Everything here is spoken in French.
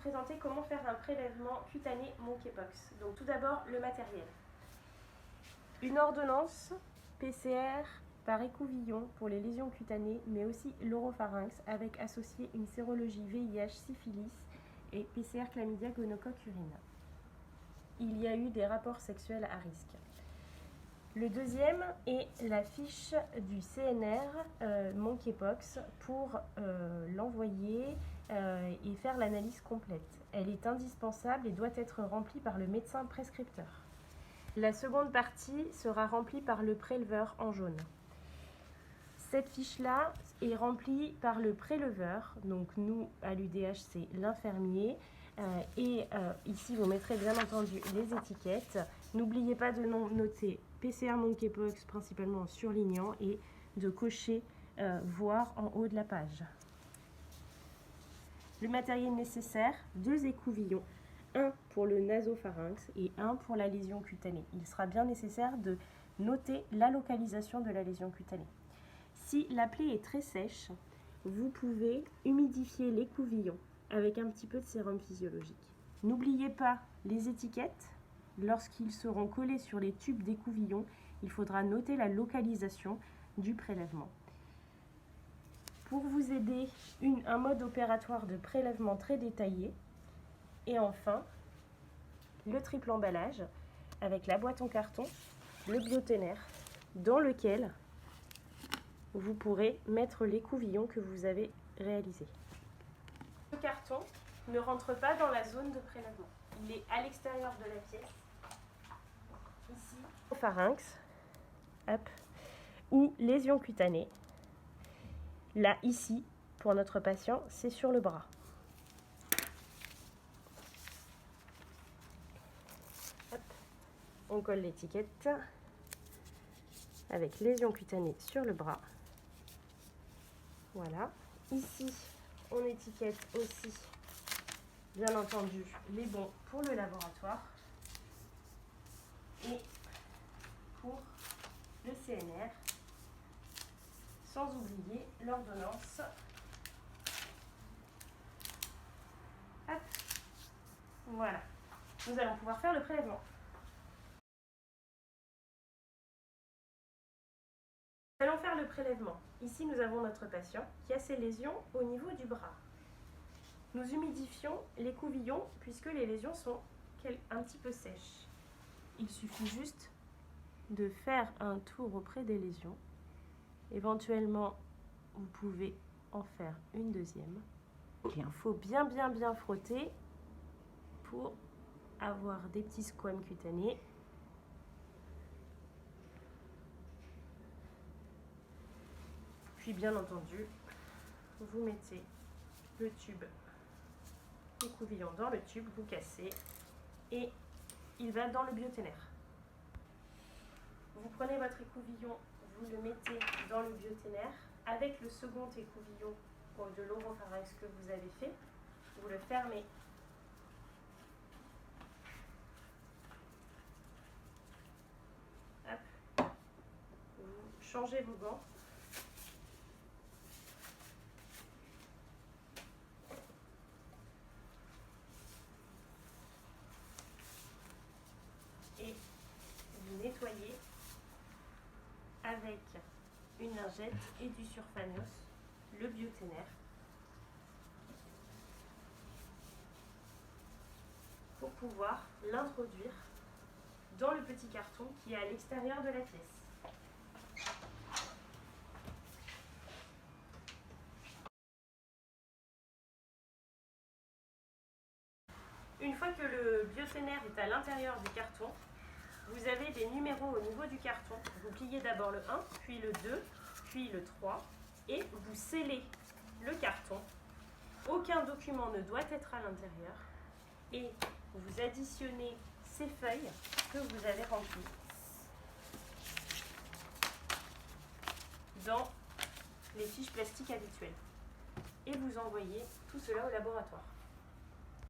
présenter comment faire un prélèvement cutané monkeypox. Donc tout d'abord, le matériel. Une ordonnance PCR par écouvillon pour les lésions cutanées, mais aussi l'oropharynx, avec associé une sérologie VIH, syphilis et PCR chlamydia gonocoque urine. Il y a eu des rapports sexuels à risque. Le deuxième est la fiche du CNR monkeypox pour l'envoyer et faire l'analyse complète. Elle est indispensable et doit être remplie par le médecin prescripteur. La seconde partie sera remplie par le préleveur en jaune. Cette fiche-là est remplie par le préleveur, donc nous à l'UDH c'est l'infirmier, ici vous mettrez bien entendu les étiquettes. N'oubliez pas de noter PCR monkeypox principalement en surlignant et de cocher voir en haut de la page. Le matériel nécessaire, 2 écouvillons, un pour le nasopharynx et un pour la lésion cutanée. Il sera bien nécessaire de noter la localisation de la lésion cutanée. Si la plaie est très sèche, vous pouvez humidifier l'écouvillon avec un petit peu de sérum physiologique. N'oubliez pas les étiquettes. Lorsqu'ils seront collés sur les tubes d'écouvillon, il faudra noter la localisation du prélèvement. Pour vous aider, un mode opératoire de prélèvement très détaillé. Et enfin, le triple emballage avec la boîte en carton, le bioténaire, dans lequel vous pourrez mettre l'écouvillon que vous avez réalisé. Le carton ne rentre pas dans la zone de prélèvement. Il est à l'extérieur de la pièce, ici, au pharynx, hop, ou lésion cutanée. Là, ici, pour notre patient, c'est sur le bras. Hop. On colle l'étiquette avec lésion cutanée sur le bras. Voilà. Ici, on étiquette aussi, bien entendu, les bons pour le laboratoire et pour le CNR, sans oublier l'ordonnance. Hop. Voilà. Nous allons pouvoir faire le prélèvement. Nous allons faire le prélèvement. Ici, nous avons notre patient qui a ses lésions au niveau du bras. Nous humidifions l'écouvillon puisque les lésions sont un petit peu sèches. Il suffit juste de faire un tour auprès des lésions. Éventuellement, vous pouvez en faire une deuxième. Il faut bien frotter pour avoir des petits squames cutanés. Puis bien entendu, vous mettez le tube écouvillon dans le tube, vous cassez et il va dans le bioténaire. Vous prenez votre écouvillon, vous le mettez dans le bioténaire avec le second écouvillon de l'oropharynx que vous avez fait. Vous le fermez. Hop. Vous changez vos gants. Et vous nettoyez avec une lingette et du surfanos le bioténaire pour pouvoir l'introduire dans le petit carton qui est à l'extérieur de la pièce. Une fois que le bioténaire est à l'intérieur du carton, vous avez des numéros au niveau du carton. Vous pliez d'abord le 1, puis le 2, puis le 3 et vous scellez le carton. Aucun document ne doit être à l'intérieur et vous additionnez ces feuilles que vous avez remplies dans les fiches plastiques habituelles et vous envoyez tout cela au laboratoire.